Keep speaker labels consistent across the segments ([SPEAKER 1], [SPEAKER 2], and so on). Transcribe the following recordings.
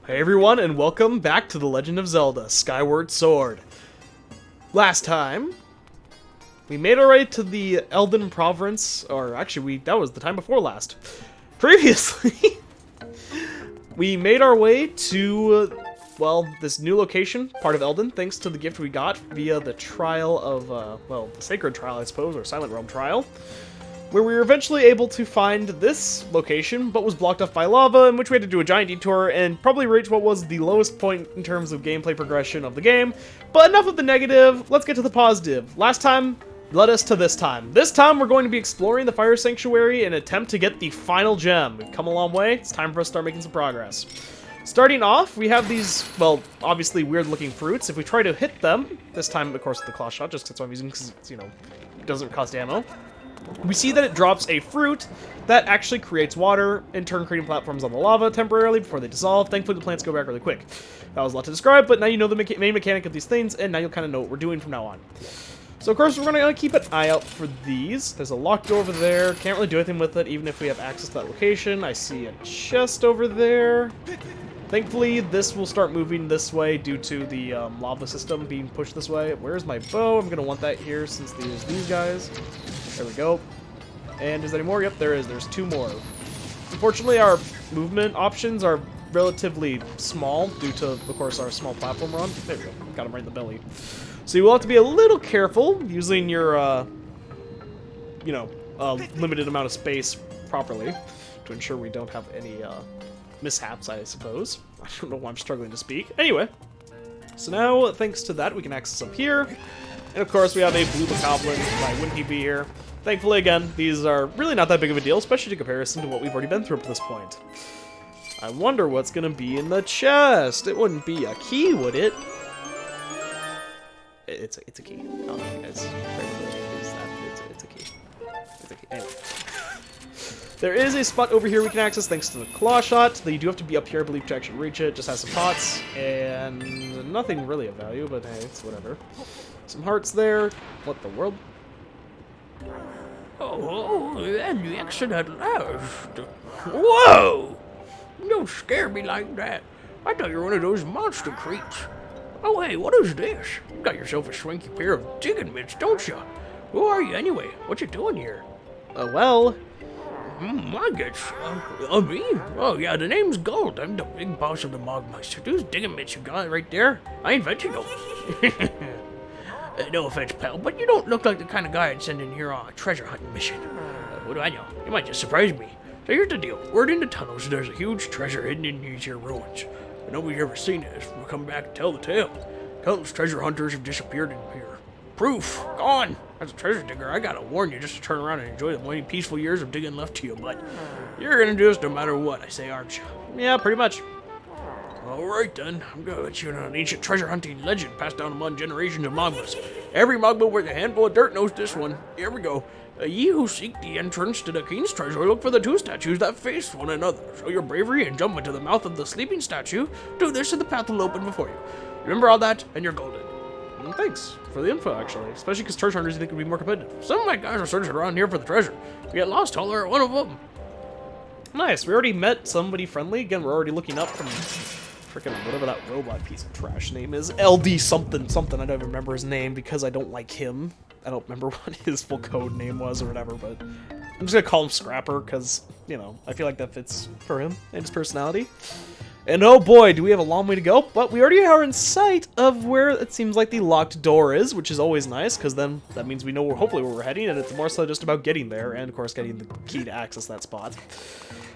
[SPEAKER 1] Hey everyone, and welcome back to the Legend of Zelda Skyward Sword. Last time, we made our way to the Elden Province, or actually, that was the time before last. Previously, we made our way to, well, this new location, part of Elden, thanks to the gift we got via the trial of, well, the Sacred Trial, I suppose, or Silent Realm Trial, where we were eventually able to find this location, but was blocked off by lava, in which we had to do a giant detour and probably reach what was the lowest point in terms of gameplay progression of the game. But enough of the negative, let's get to the positive. Last time led us to this time. This time we're going to be exploring the Fire Sanctuary in an attempt to get the final gem. We've come a long way, it's time for us to start making some progress. Starting off, we have these, well, obviously weird-looking fruits. If we try to hit them, this time, of course, with the claw shot, just because that's what I'm using, because it's, you know, it doesn't cost ammo. We see that it drops a fruit that actually creates water, in turn creating platforms on the lava temporarily before they dissolve. Thankfully, the plants go back really quick. That was a lot to describe, but now you know the main mechanic of these things, and now you'll kind of know what we're doing from now on. So, of course, we're going to keep an eye out for these. There's a locked door over there. Can't really do anything with it, even if we have access to that location. I see a chest over there. Thankfully, this will start moving this way due to the lava system being pushed this way. Where's my bow? I'm going to want that here since there's these guys. There we go. And is there any more? Yep, there is. There's two more. Unfortunately, our movement options are relatively small due to, of course, our small platform we're on. There we go. Got him right in the belly. So you will have to be a little careful using your, you know, limited amount of space properly to ensure we don't have any mishaps, I suppose. I don't know why I'm struggling to speak. Anyway, so now, thanks to that, we can access up here. And of course, we have a blue goblin. Why wouldn't he be here? Thankfully, again, these are really not that big of a deal, especially in comparison to what we've already been through up to this point. I wonder what's going to be in the chest. It wouldn't be a key, would it? It's a key. Oh, it's a key. It's a key. Anyway. There is a spot over here we can access thanks to the claw shot. Though you do have to be up here, I believe, to actually reach it. Just has some pots and nothing really of value, but hey, it's whatever. Some hearts there. What the world?
[SPEAKER 2] Oh, and the exit at last. Whoa! Don't scare me like that. I thought you were one of those monster creeps. Oh, hey, what is this? You got yourself a swanky pair of digging mitts, don't you? Who are you anyway? What you doing here?
[SPEAKER 1] Well...
[SPEAKER 2] I guess, me? Oh, yeah, the name's Gold. I'm the big boss of the Mogmeister. Those digging mitts you got right there, I invented those. No offense, pal, but you don't look like the kind of guy I'd send in here on a treasure hunting mission. What do I know? You might just surprise me. So here's the deal. Word in the tunnels, there's a huge treasure hidden in these here ruins. But nobody's ever seen it. We'll come back and tell the tale. Countless treasure hunters have disappeared in here. Proof. Gone. As a treasure digger, I gotta warn you just to turn around and enjoy the many peaceful years of digging left to you, but you're gonna do this no matter what I say, aren't you?
[SPEAKER 1] Yeah, pretty much.
[SPEAKER 2] Alright then, I'm gonna let you in on an ancient treasure hunting legend passed down among generations of Mogmas. Every Mogma with a handful of dirt knows this one. Here we go. Ye who seek the entrance to the king's treasure, look for the two statues that face one another. Show your bravery and jump into the mouth of the sleeping statue. Do this and the path will open before you. Remember all that, and you're golden.
[SPEAKER 1] Thanks for the info, actually. Especially because treasure hunters you think would be more competitive.
[SPEAKER 2] Some of my guys are searching around here for the treasure. If you get lost, holler at one of them.
[SPEAKER 1] Nice. We already met somebody friendly. Again, we're already looking up from freaking whatever that robot piece of trash name is. LD something something. I don't even remember his name because I don't like him. I don't remember what his full code name was or whatever, but I'm just gonna call him Scrapper because, you know, I feel like that fits for him and his personality. And oh boy, do we have a long way to go, but we already are in sight of where it seems like the locked door is, which is always nice, because then that means we know hopefully where we're heading, and it's more so just about getting there, and of course getting the key to access that spot.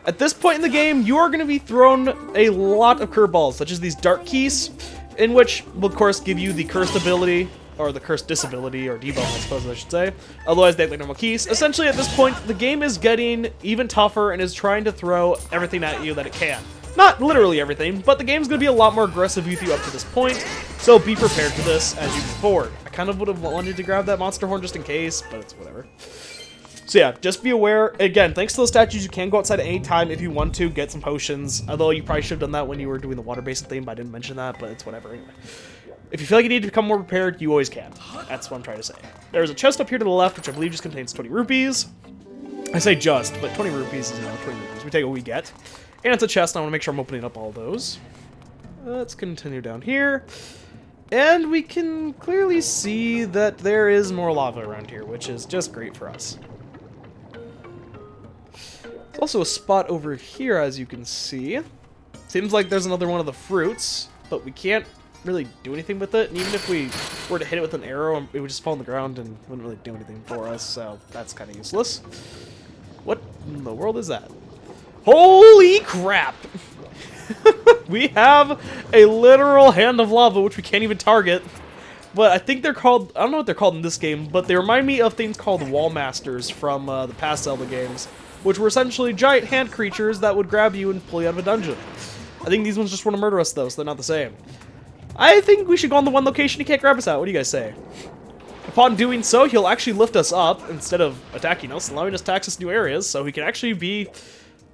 [SPEAKER 1] At this point in the game, you are going to be thrown a lot of curveballs, such as these dark keys, in which will of course give you the cursed ability, or the cursed disability, or debuff I suppose I should say, otherwise they act like normal keys. Essentially at this point, the game is getting even tougher and is trying to throw everything at you that it can. Not literally everything, but the game's going to be a lot more aggressive with you up to this point, so be prepared for this as you move forward. I kind of would have wanted to grab that monster horn just in case, but it's whatever. So yeah, just be aware. Again, thanks to the statues, you can go outside at any time if you want to, get some potions, although you probably should have done that when you were doing the water-based thing, but I didn't mention that, but it's whatever anyway. If you feel like you need to become more prepared, you always can. That's what I'm trying to say. There's a chest up here to the left, which I believe just contains 20 rupees. I say just, but 20 rupees is, 20 rupees. We take what we get. And it's a chest, and I want to make sure I'm opening up all those. Let's continue down here. And we can clearly see that there is more lava around here, which is just great for us. There's also a spot over here, as you can see. Seems like there's another one of the fruits, but we can't really do anything with it. And even if we were to hit it with an arrow, it would just fall on the ground and wouldn't really do anything for us, so that's kind of useless. What in the world is that? Holy crap! We have a literal hand of lava, which we can't even target. But I think they're called, I don't know what they're called in this game, but they remind me of things called wall masters from the past Zelda games, which were essentially giant hand creatures that would grab you and pull you out of a dungeon. I think these ones just want to murder us, though, so they're not the same. I think we should go on the one location he can't grab us out. What do you guys say? Upon doing so, he'll actually lift us up instead of attacking us, allowing us to access new areas, so he can actually be...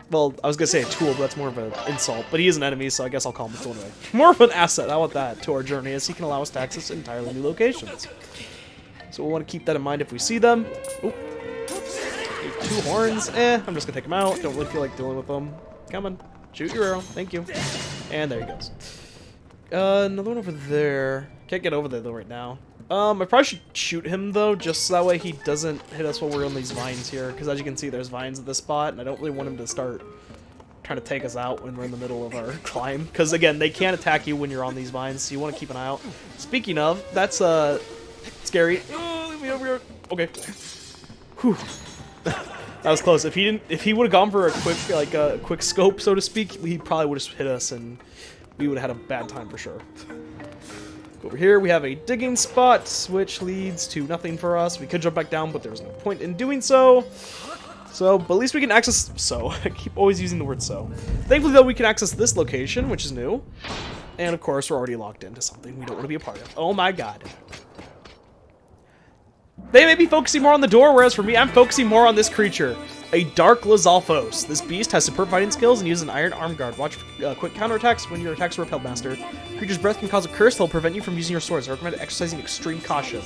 [SPEAKER 1] Well, I was going to say a tool, but that's more of an insult. But he is an enemy, so I guess I'll call him a tool anyway. More of an asset, how about that, to our journey, as he can allow us to access entirely new locations. So we'll want to keep that in mind if we see them. Oop. 2 horns. I'm just going to take them out. Don't really feel like dealing with them. Come on. Shoot your arrow. Thank you. And there he goes. Another one over there. Can't get over there, though, right now. I probably should shoot him, though, just so that way he doesn't hit us while we're on these vines here. Because as you can see, there's vines at this spot, and I don't really want him to start trying to take us out when we're in the middle of our climb. Because, again, they can't attack you when you're on these vines, so you want to keep an eye out. Speaking of, that's, scary. Oh, leave me over here. Okay. Whew. That was close. If he would have gone for a quick scope, so to speak, he probably would have hit us, and we would have had a bad time for sure. Over here, we have a digging spot, which leads to nothing for us. We could jump back down, but there's no point in doing so. But at least we can access... I keep always using the word so. Thankfully, though, we can access this location, which is new. And, of course, we're already locked into something we don't want to be a part of. Oh, my God. They may be focusing more on the door, whereas for me, I'm focusing more on this creature. A Dark Lizalfos. This beast has superb fighting skills and uses an iron arm guard. Watch quick counterattacks when your attacks are repelled, master. Creature's breath can cause a curse that will prevent you from using your swords. I recommend exercising extreme caution.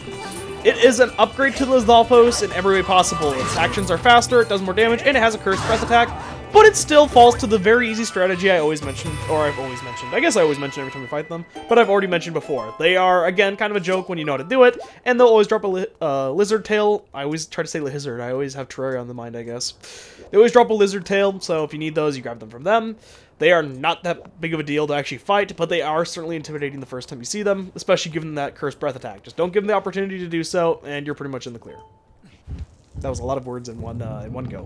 [SPEAKER 1] It is an upgrade to Lizalfos in every way possible. Its actions are faster, it does more damage, and it has a cursed breath attack. But it still falls to the very easy strategy I always mentioned, or I've always mentioned. I guess I always mention every time we fight them, but I've already mentioned before. They are, again, kind of a joke when you know how to do it, and they'll always drop a lizard tail. I always try to say lizard. I always have Terraria on the mind, I guess. They always drop a lizard tail, so if you need those, you grab them from them. They are not that big of a deal to actually fight, but they are certainly intimidating the first time you see them, especially given that cursed breath attack. Just don't give them the opportunity to do so, and you're pretty much in the clear. That was a lot of words in one go.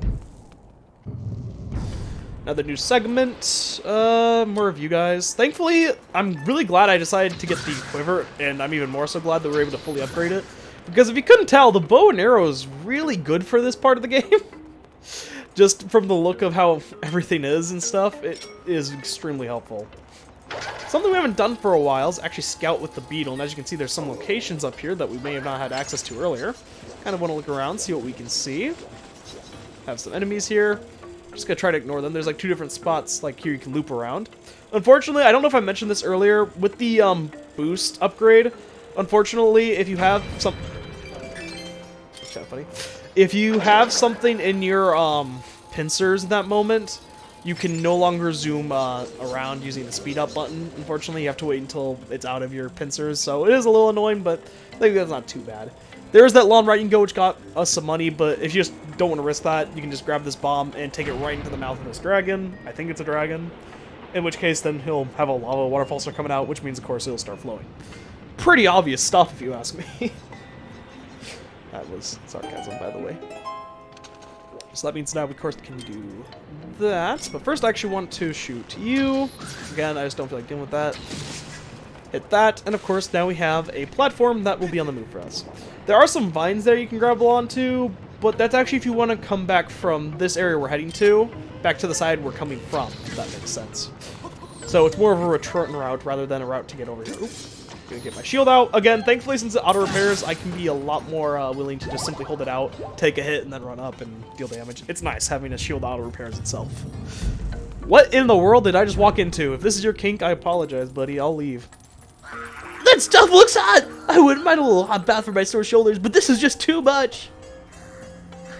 [SPEAKER 1] Another new segment, more of you guys. Thankfully, I'm really glad I decided to get the quiver, and I'm even more so glad that we were able to fully upgrade it. Because if you couldn't tell, the bow and arrow is really good for this part of the game. Just from the look of how everything is and stuff, it is extremely helpful. Something we haven't done for a while is actually scout with the beetle, and as you can see, there's some locations up here that we may have not had access to earlier. Kind of want to look around, see what we can see. Have some enemies here. Just gonna try to ignore them. There's like 2 different spots, like here you can loop around. Unfortunately, I don't know if I mentioned this earlier, with the boost upgrade, unfortunately, if you have some... That's kind of funny. If you have something in your pincers in that moment, you can no longer zoom around using the speed up button. Unfortunately, you have to wait until it's out of your pincers, so it is a little annoying, but I think that's not too bad. There's that long right you can go, which got us some money, but if you just don't want to risk that, you can just grab this bomb and take it right into the mouth of this dragon. I think it's a dragon. In which case, then he'll have a lava waterfall start coming out, which means, of course, it'll start flowing. Pretty obvious stuff, if you ask me. That was sarcasm, by the way. So that means now, of course, can do that. But first, I actually want to shoot you. Again, I just don't feel like dealing with that. Hit that, and of course, now we have a platform that will be on the move for us. There are some vines there you can grab onto, but that's actually if you want to come back from this area we're heading to, back to the side we're coming from, if that makes sense. So it's more of a return route rather than a route to get over here. Oop. Gonna get my shield out. Again, thankfully, since it auto-repairs, I can be a lot more willing to just simply hold it out, take a hit, and then run up and deal damage. It's nice having a shield auto-repairs itself. What in the world did I just walk into? If this is your kink, I apologize, buddy. I'll leave. That stuff looks hot! I wouldn't mind a little hot bath for my sore shoulders, but this is just too much.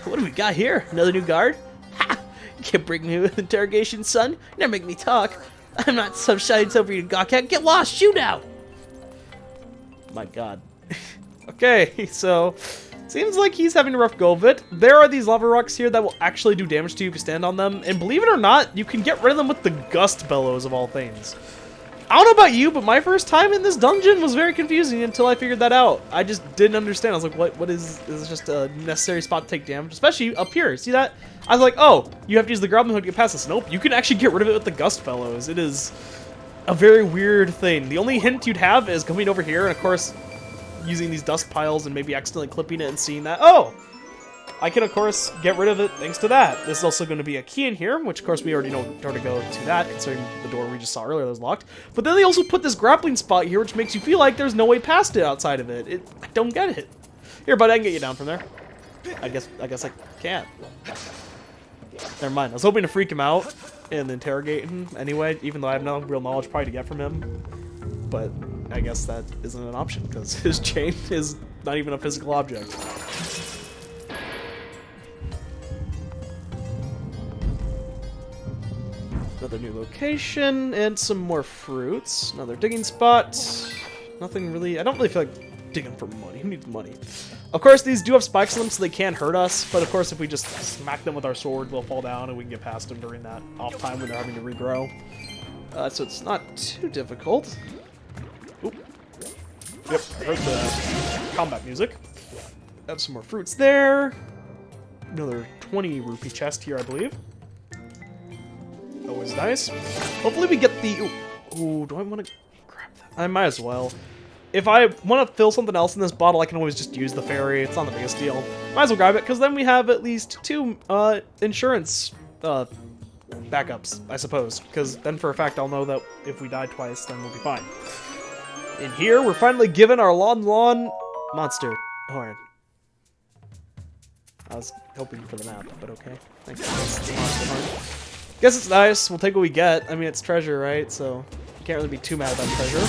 [SPEAKER 1] What do we got here? Another new guard? Ha! You can't break me with interrogation, son. You never make me talk.
[SPEAKER 2] I'm not so shy it's over you, Gawcat. Get lost, shoot out!
[SPEAKER 1] My god. Okay, so seems like he's having a rough go of it. There are these lava rocks here that will actually do damage to you if you stand on them, and believe it or not, you can get rid of them with the gust bellows of all things. I don't know about you, but my first time in this dungeon was very confusing until I figured that out. I just didn't understand. I was like, what is this just a necessary spot to take damage? Especially up here, see that? I was like, oh, you have to use the grappling hook to get past this. Nope, you can actually get rid of it with the gust bellows. It is a very weird thing. The only hint you'd have is coming over here and, of course, using these dust piles and maybe accidentally clipping it and seeing that, oh, I can, of course, get rid of it thanks to that. This is also going to be a key in here, which, of course, we already know where to go to that, considering the door we just saw earlier that was locked. But then they also put this grappling spot here, which makes you feel like there's no way past it outside of it. I don't get it. Here, bud, I can get you down from there. I guess I can't. Never mind. I was hoping to freak him out and interrogate him anyway, even though I have no real knowledge probably to get from him. But I guess that isn't an option, because his chain is not even a physical object. Another new location, and some more fruits. Another digging spot. Nothing really... I don't really feel like digging for money. Who needs money? Of course, these do have spikes on them, so they can hurt us. But of course, if we just smack them with our sword, they'll fall down, and we can get past them during that off time when they're having to regrow. So it's not too difficult. Oop. Yep, I heard the combat music. Have some more fruits there. Another 20 rupee chest here, I believe. Always nice. Hopefully we get the... Ooh, do I want to grab that? I might as well. If I want to fill something else in this bottle, I can always just use the fairy. It's not the biggest deal. Might as well grab it, because then we have at least 2 insurance backups, I suppose. Because then for a fact, I'll know that if we die twice, then we'll be fine. In here, we're finally given our Lon monster horn. I was hoping for the map, but okay. Thanks for the monster horn. Guess it's nice. We'll take what we get. I mean, it's treasure, right? So you can't really be too mad about treasure.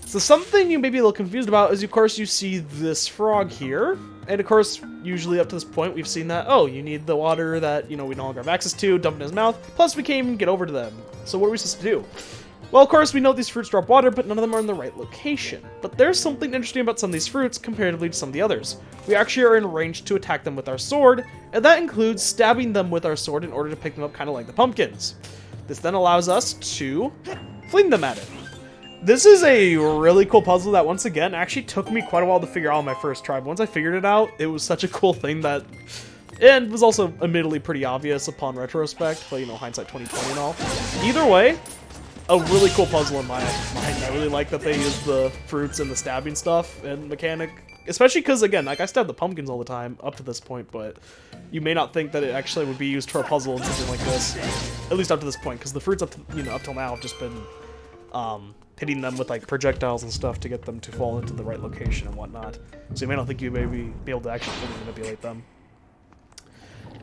[SPEAKER 1] So something you may be a little confused about is, of course, you see this frog here. And, of course, usually up to this point, we've seen that, oh, you need the water that, you know, we no longer have access to, dump in his mouth. Plus, we can't even get over to them. So what are we supposed to do? Well, of course, we know these fruits drop water, but none of them are in the right location. But there's something interesting about some of these fruits comparatively to some of the others. We actually are in range to attack them with our sword, and that includes stabbing them with our sword in order to pick them up, kind of like the pumpkins. This then allows us to fling them at it. This is a really cool puzzle that, once again, actually took me quite a while to figure out on my first try. But once I figured it out, it was such a cool thing that... And was also admittedly pretty obvious upon retrospect, but, you know, hindsight 2020 and all. Either way, a really cool puzzle in my mind. I really like that they use the fruits and the stabbing stuff and mechanic. Especially because, again, like, I stabbed the pumpkins all the time up to this point, but you may not think that it actually would be used for a puzzle in something like this. At least up to this point, because the fruits up till now have just been hitting them with, like, projectiles and stuff to get them to fall into the right location and whatnot. So you may not think you may be able to actually fully manipulate them.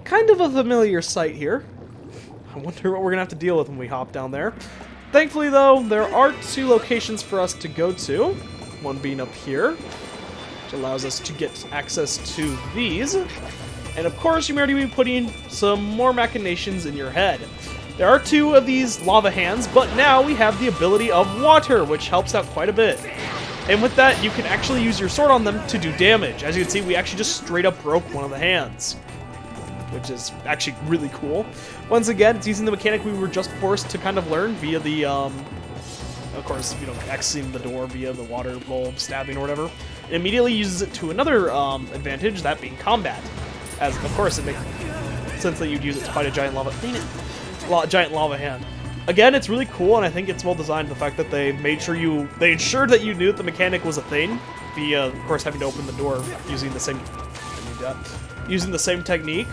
[SPEAKER 1] Kind of a familiar sight here. I wonder what we're going to have to deal with when we hop down there. Thankfully, though, there are 2 locations for us to go to. One being up here, which allows us to get access to these. And of course, you may already be putting some more machinations in your head. There are 2 of these lava hands, but now we have the ability of water, which helps out quite a bit. And with that, you can actually use your sword on them to do damage. As you can see, we actually just straight up broke one of the hands, which is actually really cool. Once again, it's using the mechanic we were just forced to kind of learn via the, of course, you know, Xing the door via the water bulb stabbing or whatever. It immediately uses it to another advantage, that being combat. As, of course, it makes sense that you'd use it to fight a giant lava, giant lava hand. Again, it's really cool, and I think it's well designed, the fact that they ensured that you knew that the mechanic was a thing, via, of course, having to open the door using the same technique.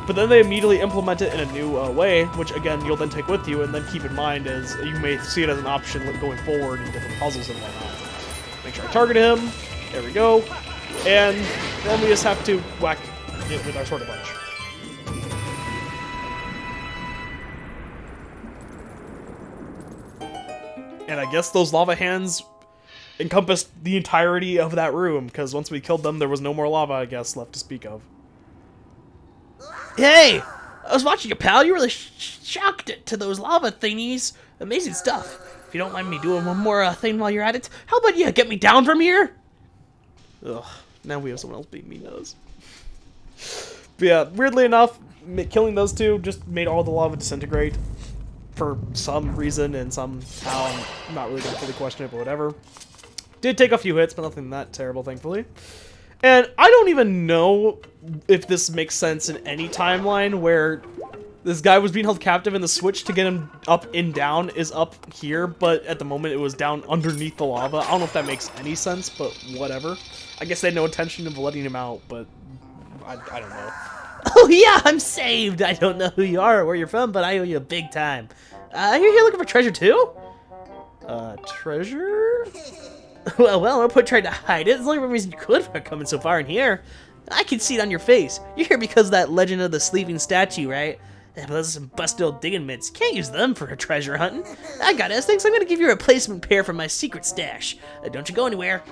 [SPEAKER 1] But then they immediately implement it in a new way, which again, you'll then take with you, and then keep in mind as you may see it as an option going forward in different puzzles and whatnot. Make sure I target him. There we go. And then we just have to whack it with our sword a bunch. And I guess those lava hands encompassed the entirety of that room, because once we killed them, there was no more lava, I guess, left to speak of.
[SPEAKER 2] Hey! I was watching you, pal. You really shocked it to those lava thingies. Amazing stuff. If you don't mind me doing one more thing while you're at it, how about you get me down from here?
[SPEAKER 1] Ugh, now we have someone else being mean to us. But yeah, weirdly enough, killing those two just made all the lava disintegrate for some reason, and somehow I'm not really going to fully question it, but whatever. Did take a few hits, but nothing that terrible, thankfully. And I don't even know if this makes sense in any timeline where this guy was being held captive and the switch to get him up and down is up here, but at the moment it was down underneath the lava. I don't know if that makes any sense, but whatever. I guess they had no intention of letting him out, but I don't know.
[SPEAKER 2] Oh yeah, I'm saved. I don't know who you are or where you're from, but I owe you a big time. You're here looking for treasure too?
[SPEAKER 1] Treasure?
[SPEAKER 2] Well, no point trying to hide it. It's the only reason you could for coming so far in here. I can see it on your face. You're here because of that Legend of the Sleeping Statue, right? But those are some busted old digging mitts. Can't use them for treasure hunting. I got instincts. I'm gonna give you a replacement pair from my secret stash. Don't you go anywhere.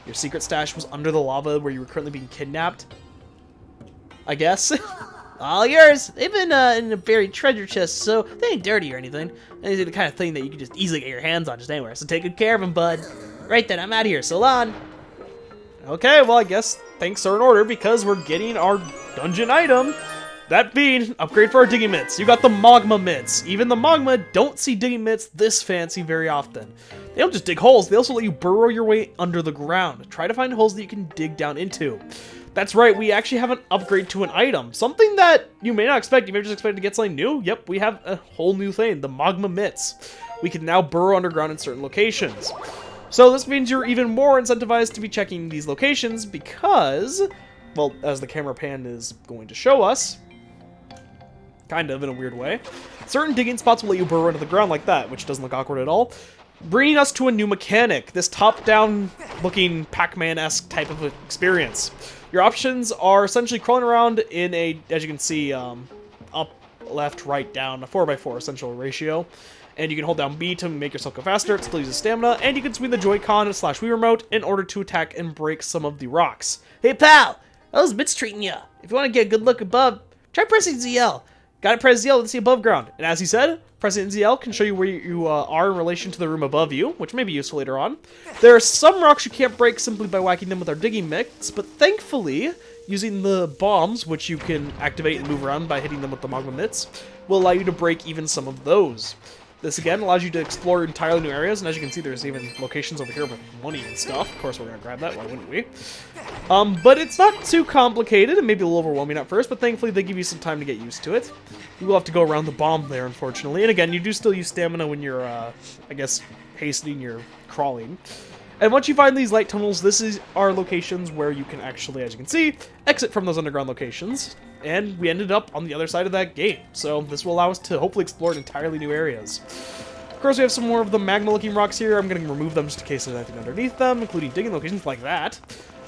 [SPEAKER 1] Your secret stash was under the lava where you were currently being kidnapped? I guess.
[SPEAKER 2] All yours. They've been in a buried treasure chest, so they ain't dirty or anything. These are the kind of thing that you can just easily get your hands on just anywhere. So take good care of them, bud. Right then, I'm out of here. So long.
[SPEAKER 1] Okay, well, I guess thanks are in order because we're getting our dungeon item. That being, upgrade for our digging mitts. You got the magma mitts. Even the magma don't see digging mitts this fancy very often. They don't just dig holes, they also let you burrow your way under the ground. Try to find holes that you can dig down into. That's right, we actually have an upgrade to an item. Something that you may not expect. You may just expect to get something new. Yep, we have a whole new thing, the magma mitts. We can now burrow underground in certain locations. So this means you're even more incentivized to be checking these locations because, well, as the camera pan is going to show us, kind of in a weird way, certain digging spots will let you burrow into the ground like that, which doesn't look awkward at all. Bringing us to a new mechanic, this top-down looking Pac-Man-esque type of experience. Your options are essentially crawling around in a, as you can see, up, left, right, down, a 4x4 essential ratio. And you can hold down B to make yourself go faster, it still uses stamina, and you can swing the Joy-Con / Wii Remote in order to attack and break some of the rocks.
[SPEAKER 2] Hey pal, how's bits treating ya? If you want to get a good look above, try pressing ZL. Gotta press ZL to see above ground. And as he said, pressing ZL can show you where you are in relation to the room above you, which may be useful later on. There are some rocks you can't break simply by whacking them with our digging mix, but thankfully, using the bombs, which you can activate and move around by hitting them with the magma mitts, will allow you to break even some of those. This again allows you to explore entirely new areas, and as you can see, there's even locations over here with money and stuff. Of course, we're gonna grab that, why wouldn't we? But it's not too complicated, and maybe a little overwhelming at first, but thankfully they give you some time to get used to it. You will have to go around the bomb there, unfortunately, and again, you do still use stamina when you're, I guess, hastening your crawling. And once you find these light tunnels, this are locations where you can actually, as you can see, exit from those underground locations. And we ended up on the other side of that gate, so this will allow us to hopefully explore entirely new areas. Of course, we have some more of the magma-looking rocks here. I'm going to remove them just in case there's anything underneath them, including digging locations like that,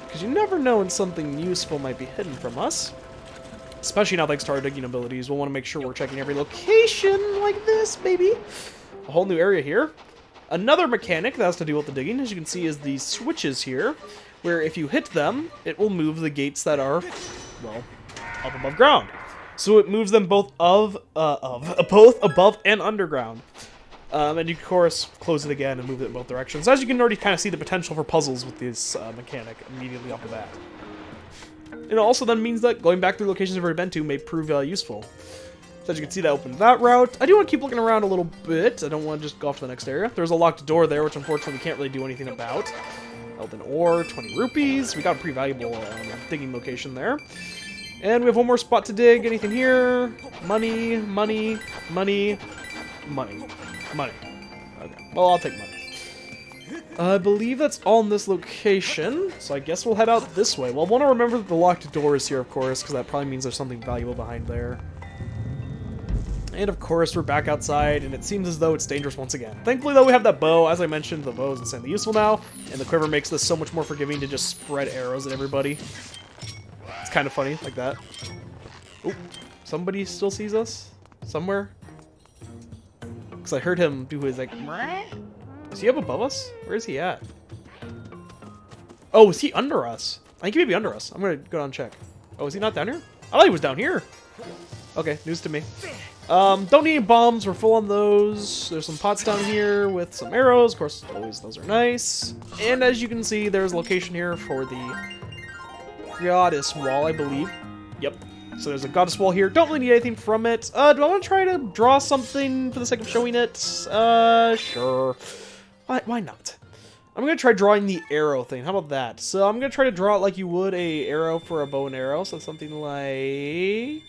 [SPEAKER 2] because you never know when something useful might be hidden from us. Especially now thanks to our digging abilities, we'll want to make sure we're checking every location like this, maybe. A whole new area here. Another mechanic that has to do with the digging, as you can see, is these switches here, where if you hit them, it will move the gates that are, well, up above ground. So it moves them both both above and underground. And you can, of course, close it again and move it in both directions. As you can already kind of see the potential for puzzles with this mechanic immediately off the bat. It also then means that going back through locations you've already been to may prove useful. So as you can see, that opened that route. I do want to keep looking around a little bit. I don't want to just go off to the next area. There's a locked door there, which unfortunately we can't really do anything about. Elden ore, 20 rupees. We got a pretty valuable digging location there. And we have one more spot to dig. Anything here? Money, money, money, money, money. Okay, well, I'll take money. I believe that's all in this location, so I guess we'll head out this way. Well, I want to remember that the locked door is here, of course, because that probably means there's something valuable behind there. And of course, we're back outside, and it seems as though it's dangerous once again. Thankfully, though, we have that bow. As I mentioned, the bow is insanely useful now, and the quiver makes this so much more forgiving to just spread arrows at everybody. It's kind of funny, like that. Oh, somebody still sees us? Somewhere? Because I heard him do his, like, is he up above us? Where is he at? Oh, is he under us? I think he may be under us. I'm going to go down and check. Oh, is he not down here? I thought he was down here.
[SPEAKER 1] Okay, news to me. Don't need any bombs. We're full on those. There's some pots down here with some arrows. Of course, always those are nice. And as you can see, there's a location here for the goddess wall, I believe. Yep. So there's a goddess wall here. Don't really need anything from it. Do I want to try to draw something for the sake of showing it? Sure. Why not? I'm going to try drawing the arrow thing. How about that? So I'm going to try to draw it like you would a arrow for a bow and arrow. So something like...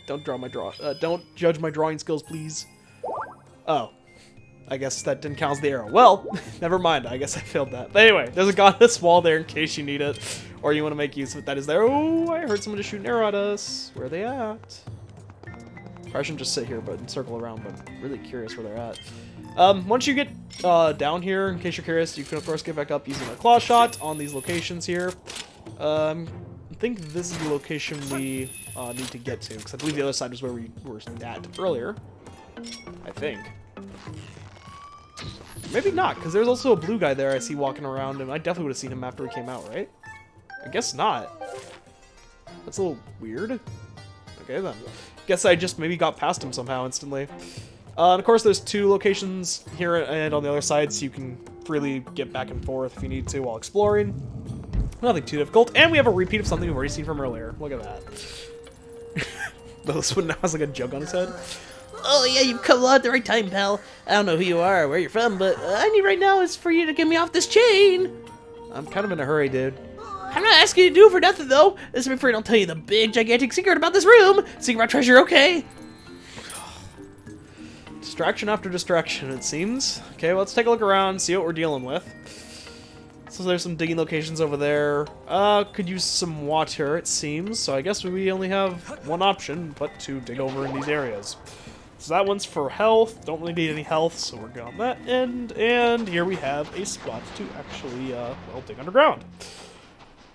[SPEAKER 1] don't judge my drawing skills, please. Oh. I guess that didn't count as the arrow. Well, never mind. I guess I failed that. But anyway, there's a goddess wall there in case you need it. Or you want to make use of it. That is there. Oh, I heard someone just shoot an arrow at us. Where are they at? I shouldn't just sit here but circle around, but I'm really curious where they're at. Once you get down here, in case you're curious, you can of course get back up using a claw shot on these locations here. I think this is the location we need to get to, because I believe the other side was where we were at earlier. I think. Maybe not, because there's also a blue guy there I see walking around, and I definitely would have seen him after he came out, right? I guess not. That's a little weird. Okay, then. Guess I just maybe got past him somehow instantly. And of course, there's two locations here and on the other side, so you can freely get back and forth if you need to while exploring. Nothing too difficult. And we have a repeat of something we've already seen from earlier. Look at that. This one now has like a jug on his head.
[SPEAKER 2] Oh yeah, you've come along at the right time, pal. I don't know who you are or where you're from, but all I need right now is for you to get me off this chain.
[SPEAKER 1] I'm kind of in a hurry, dude.
[SPEAKER 2] I'm not asking you to do it for nothing, though. This is before I don't tell you the big, gigantic secret about this room. Secret about treasure, okay?
[SPEAKER 1] Distraction after distraction, it seems. Okay, well, let's take a look around, see what we're dealing with. So there's some digging locations over there. Could use some water, it seems. So I guess we only have one option, but to dig over in these areas. So that one's for health. Don't really need any health, so we're good on that end. And here we have a spot to actually, well, dig underground.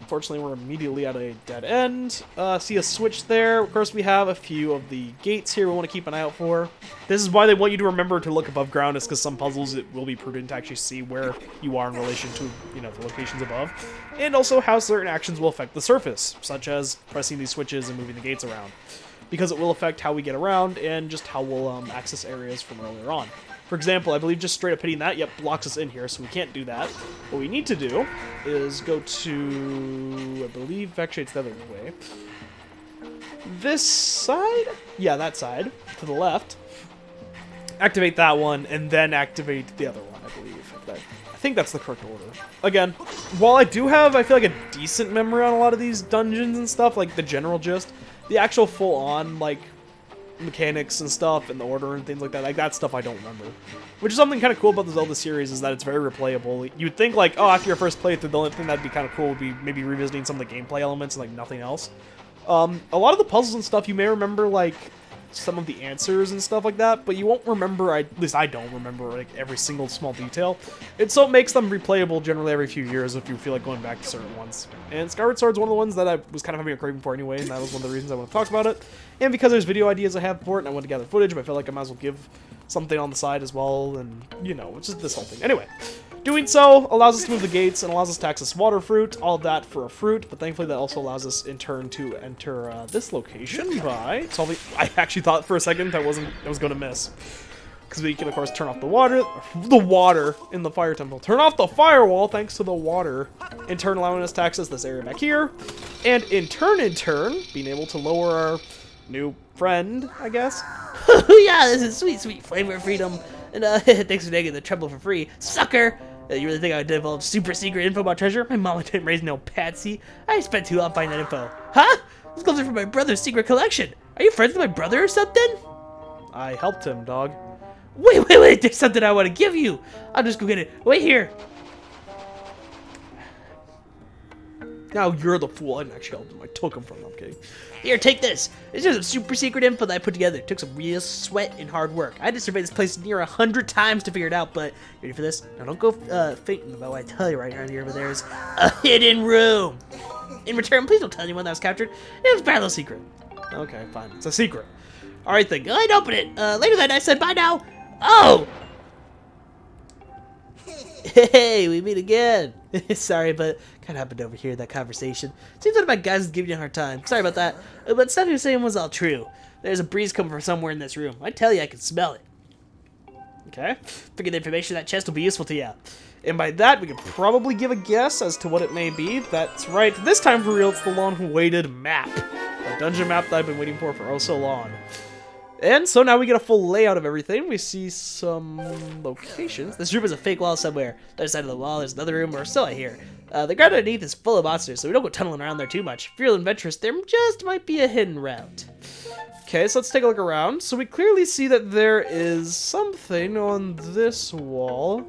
[SPEAKER 1] Unfortunately, we're immediately at a dead end. See a switch there. Of course, we have a few of the gates here we want to keep an eye out for. This is why they want you to remember to look above ground, is because some puzzles it will be prudent to actually see where you are in relation to, you know, the locations above. And also how certain actions will affect the surface, such as pressing these switches and moving the gates around. Because it will affect how we get around and just how we'll access areas from earlier on. For example, I believe just straight up hitting that, yep, blocks us in here, so we can't do that. What we need to do is go to, I believe, actually it's the other way. This side? Yeah, that side, to the left. Activate that one, and then activate the other one, I believe. I think that's the correct order. Again, while I do have, I feel like, a decent memory on a lot of these dungeons and stuff, like the general gist, the actual full-on, like, mechanics and stuff and the order and things like that stuff I don't remember. Which is something kind of cool about the Zelda series, is that it's very replayable. You'd think like, oh, after your first playthrough, the only thing that'd be kind of cool would be maybe revisiting some of the gameplay elements and like nothing else. A lot of the puzzles and stuff you may remember like some of the answers and stuff like that, but you won't remember, at least I don't remember, like every single small detail. So it makes them replayable generally every few years if you feel like going back to certain ones. And Skyward Sword's one of the ones that I was kind of having a craving for anyway, and that was one of the reasons I want to talk about it. And because there's video ideas I have for it, and I want to gather footage, but I feel like I might as well give something on the side as well, and, you know, it's just this whole thing. Anyway, doing so allows us to move the gates and allows us to access water fruit, all of that for a fruit, but thankfully that also allows us in turn to enter this location by solving... I actually thought for a second I was going to miss. Because we can, of course, turn off the water in the fire temple. Turn off the firewall thanks to the water, in turn allowing us to access this area back here, and in turn, being able to lower our new friend, I guess.
[SPEAKER 2] Yeah, this is sweet, sweet flavor of freedom. And thanks for taking the trouble for free, sucker. You really think I would divulge super secret info about treasure? My mama didn't raise no patsy. I spent too long finding that info. Huh? This gloves are from my brother's secret collection. Are you friends with my brother or something?
[SPEAKER 1] I helped him, dog.
[SPEAKER 2] Wait, there's something I want to give you. I'll just go get it. Wait here.
[SPEAKER 1] Now you're the fool. I didn't actually help him. I took him from him, okay?
[SPEAKER 2] Here, take this. This is some super secret info that I put together. It took some real sweat and hard work. I had to survey this place near 100 times to figure it out, but you ready for this? Now don't go fainting about what I tell you right around here, but there's a hidden room. In return, please don't tell anyone that was captured. It was a bad little secret.
[SPEAKER 1] Okay, fine. It's a secret.
[SPEAKER 2] Alright then, go ahead and open it. Later that night I said bye now. Oh!
[SPEAKER 3] Hey, we meet again. Sorry, but kind of happened to overhear that conversation. Seems that my guys is giving you a hard time. Sorry about that. But stuff you were saying was all true. There's a breeze coming from somewhere in this room. I tell you, I can smell it.
[SPEAKER 1] Okay.
[SPEAKER 3] Figure the information in that chest will be useful to you.
[SPEAKER 1] And by that, we could probably give a guess as to what it may be. That's right. This time, for real, it's the long-awaited map. A dungeon map that I've been waiting for oh so long. And so now we get a full layout of everything. We see some locations.
[SPEAKER 3] This room is a fake wall somewhere. The other side of the wall, there's another room or so I hear. The ground underneath is full of monsters, so we don't go tunneling around there too much. If you're adventurous, there just might be a hidden route.
[SPEAKER 1] Okay, so let's take a look around. So we clearly see that there is something on this wall,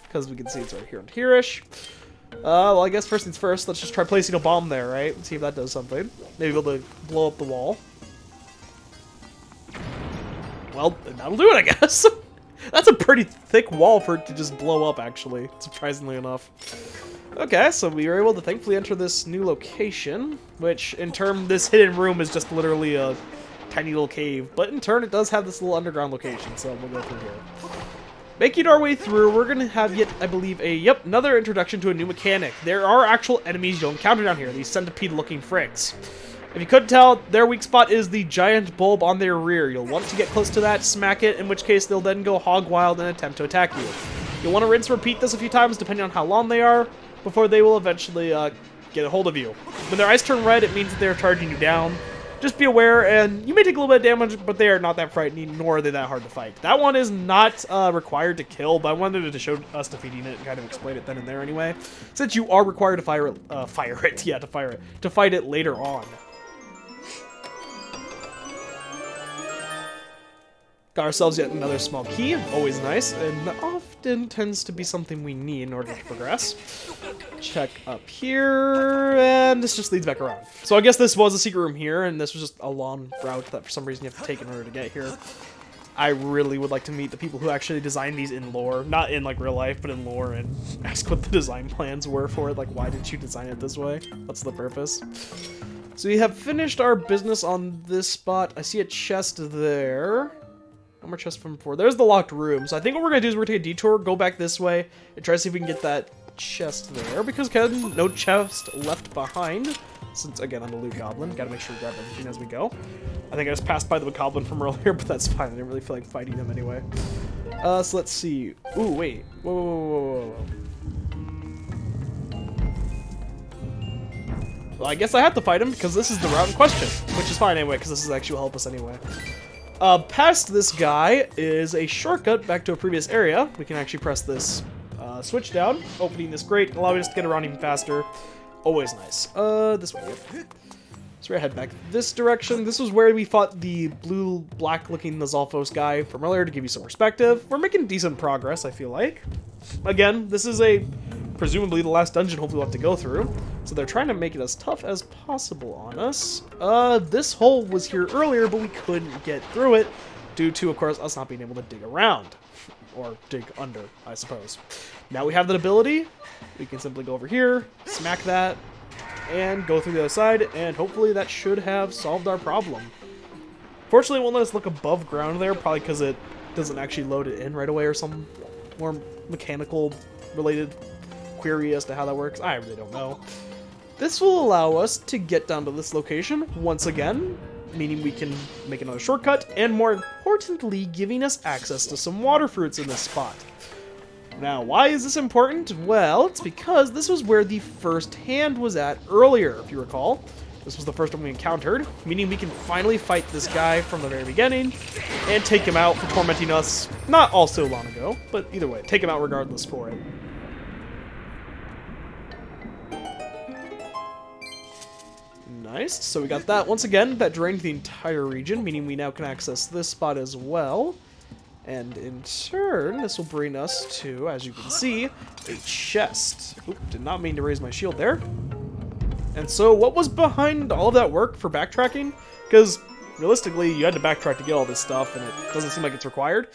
[SPEAKER 1] because we can see it's right here and here-ish. Well, I guess first things first, let's just try placing a bomb there, right? And see if that does something. Maybe be able to blow up the wall. Well, that'll do it, I guess. That's a pretty thick wall for it to just blow up, actually, surprisingly enough. Okay, so we were able to thankfully enter this new location, which, in turn, this hidden room is just literally a tiny little cave. But in turn, it does have this little underground location, so we'll go through here. Making our way through, we're going to have yet, I believe, another introduction to a new mechanic. There are actual enemies you'll encounter down here, these centipede-looking frigs. If you couldn't tell, their weak spot is the giant bulb on their rear. You'll want to get close to that, smack it, in which case they'll then go hog wild and attempt to attack you. You'll want to rinse and repeat this a few times, depending on how long they are, before they will eventually get a hold of you. When their eyes turn red, it means that they're charging you down. Just be aware, and you may take a little bit of damage, but they are not that frightening, nor are they that hard to fight. That one is not required to kill, but I wanted to show us defeating it and kind of explain it then and there anyway, since you are required to fight it later on. Got ourselves yet another small key, always nice, and often tends to be something we need in order to progress. Check up here, and this just leads back around. So I guess this was a secret room here, and this was just a long route that for some reason you have to take in order to get here. I really would like to meet the people who actually designed these in lore, not in like real life, but in lore, and ask what the design plans were for it. Like, why did you design it this way? What's the purpose? So we have finished our business on this spot. I see a chest there. No more chest from before. There's the locked room. So I think what we're going to do is we're going to take a detour, go back this way, and try to see if we can get that chest there. Because no chest left behind. Since, again, I'm a loot goblin. Got to make sure we grab everything as we go. I think I just passed by the goblin from earlier, but that's fine. I didn't really feel like fighting them anyway. So let's see. Ooh, wait. Whoa, whoa, whoa, whoa, whoa. Well, I guess I have to fight him because this is the route in question. Which is fine anyway, because this is actually will help us anyway. Past this guy is a shortcut back to a previous area. We can actually press this switch down, opening this grate, allowing us to get around even faster. Always nice. This way. Yep. So we're gonna head back this direction. This was where we fought the blue-black looking Nozalfos guy from earlier to give you some perspective. We're making decent progress, I feel like. Again, this is presumably the last dungeon hopefully we'll have to go through. So they're trying to make it as tough as possible on us. This hole was here earlier, but we couldn't get through it due to, of course, us not being able to dig around. Or dig under, I suppose. Now we have that ability. We can simply go over here, smack that, and go through the other side, and hopefully that should have solved our problem. Fortunately, it won't let us look above ground there, probably because it doesn't actually load it in right away or some more mechanical related query as to how that works. I really don't know. This will allow us to get down to this location once again, meaning we can make another shortcut, and more importantly, giving us access to some water fruits in this spot. Now, why is this important? Well, it's because this was where the first hand was at earlier, if you recall. This was the first one we encountered, meaning we can finally fight this guy from the very beginning and take him out for tormenting us not all so long ago, but either way, take him out regardless for it. Nice, so we got that. Once again, that drained the entire region, meaning we now can access this spot as well. And in turn, this will bring us to, as you can see, a chest. Oop, did not mean to raise my shield there. And so what was behind all of that work for backtracking? Because realistically, you had to backtrack to get all this stuff, and it doesn't seem like it's required.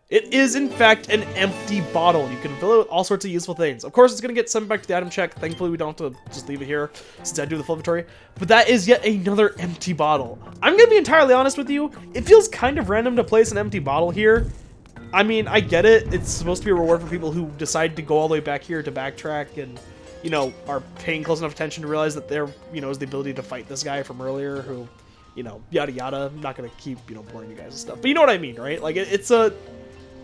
[SPEAKER 1] It is, in fact, an empty bottle. You can fill it with all sorts of useful things. Of course, it's going to get sent back to the item check. Thankfully, we don't have to just leave it here since I do the full inventory. But that is yet another empty bottle. I'm going to be entirely honest with you. It feels kind of random to place an empty bottle here. I mean, I get it. It's supposed to be a reward for people who decide to go all the way back here to backtrack and, you know, are paying close enough attention to realize that there, you know, is the ability to fight this guy from earlier who, you know, yada yada. I'm not going to keep, you know, boring you guys and stuff. But you know what I mean, right? Like, it's a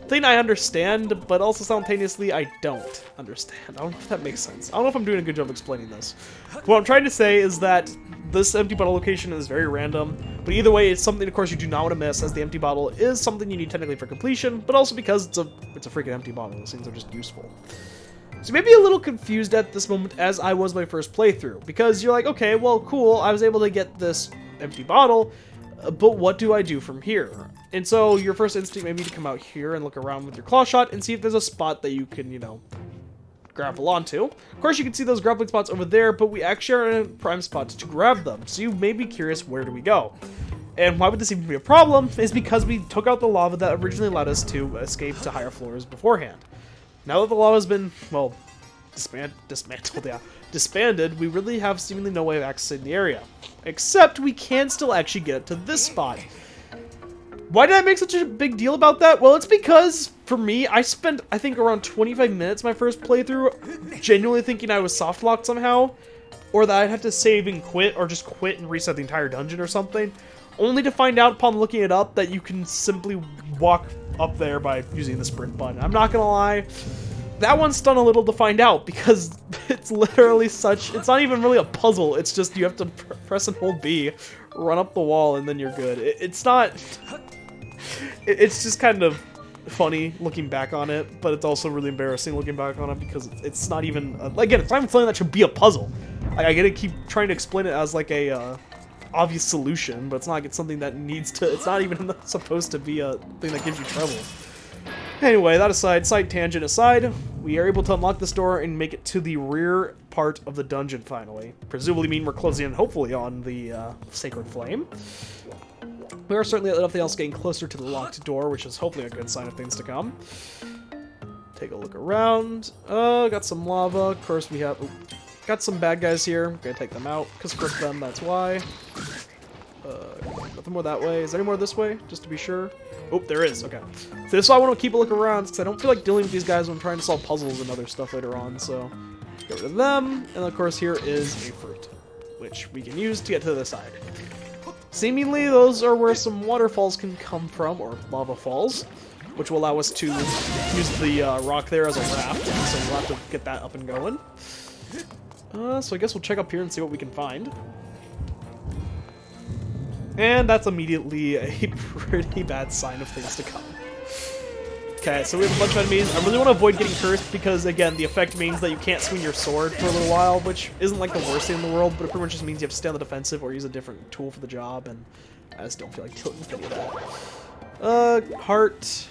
[SPEAKER 1] thing I understand, but also simultaneously I don't understand. I don't know if that makes sense. I don't know if I'm doing a good job explaining this. What I'm trying to say is that this empty bottle location is very random, but either way, it's something, of course, you do not want to miss, as the empty bottle is something you need technically for completion, but also because it's a freaking empty bottle. Those things are just useful. So you may be a little confused at this moment, as I was my first playthrough, because you're like, okay, well, cool, I was able to get this empty bottle, but what do I do from here? And so your first instinct may be to come out here and look around with your claw shot and see if there's a spot that you can, you know, grapple onto. Of course, you can see those grappling spots over there, but we actually are in a prime spot to grab them. So you may be curious, where do we go? And why would this even be a problem is because we took out the lava that originally allowed us to escape to higher floors beforehand. Now that the lava has been, well, disbanded, we really have seemingly no way of accessing the area. Except we can still actually get it to this spot. Why did I make such a big deal about that? Well, it's because, for me, I spent, I think, around 25 minutes my first playthrough genuinely thinking I was soft-locked somehow, or that I'd have to save and quit, or just quit and reset the entire dungeon or something, only to find out upon looking it up that you can simply walk up there by using the sprint button. I'm not gonna lie, that one stung a little to find out, because it's literally such, it's not even really a puzzle, it's just you have to press and hold B, run up the wall, and then you're good. It's not... It's just kind of funny looking back on it, but it's also really embarrassing looking back on it because it's not even... again, it's not even something that should be a puzzle. Like, I gotta keep trying to explain it as like a obvious solution, but it's not like it's something that needs to... It's not even supposed to be a thing that gives you trouble. Anyway, that aside, side tangent aside, we are able to unlock this door and make it to the rear part of the dungeon finally. Presumably mean we're closing in, hopefully, on the Sacred Flame. We are certainly, if nothing else, getting closer to the locked door, which is hopefully a good sign of things to come. Take a look around. Got some lava. Of course, we have... got some bad guys here. Gonna take them out, because frick them, that's why. Nothing more that way. Is there any more this way, just to be sure? Oh, there is. Okay. So this is why I want to keep a look around, because I don't feel like dealing with these guys when I'm trying to solve puzzles and other stuff later on, so... get rid of them. And of course, here is a fruit, which we can use to get to the other side. Seemingly, those are where some waterfalls can come from, or lava falls, which will allow us to use the rock there as a raft, so we'll have to get that up and going. So I guess we'll check up here and see what we can find. And that's immediately a pretty bad sign of things to come. Okay, so we have a bunch of enemies. I really want to avoid getting cursed because, again, the effect means that you can't swing your sword for a little while, which isn't like the worst thing in the world, but it pretty much just means you have to stay on the defensive or use a different tool for the job, and I just don't feel like dealing with any of that. Heart.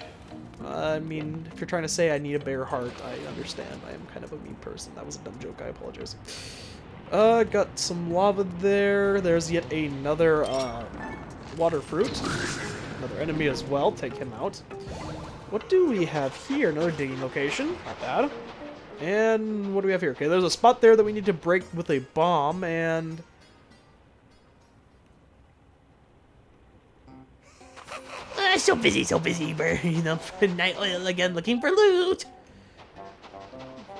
[SPEAKER 1] I mean, if you're trying to say I need a bigger heart, I understand. I am kind of a mean person. That was a dumb joke. I apologize. Got some lava there. There's yet another water fruit. Another enemy as well. Take him out. What do we have here? Another digging location. Not bad. And what do we have here? Okay, there's a spot there that we need to break with a bomb, and...
[SPEAKER 3] So busy, burning up night oil again, looking for loot.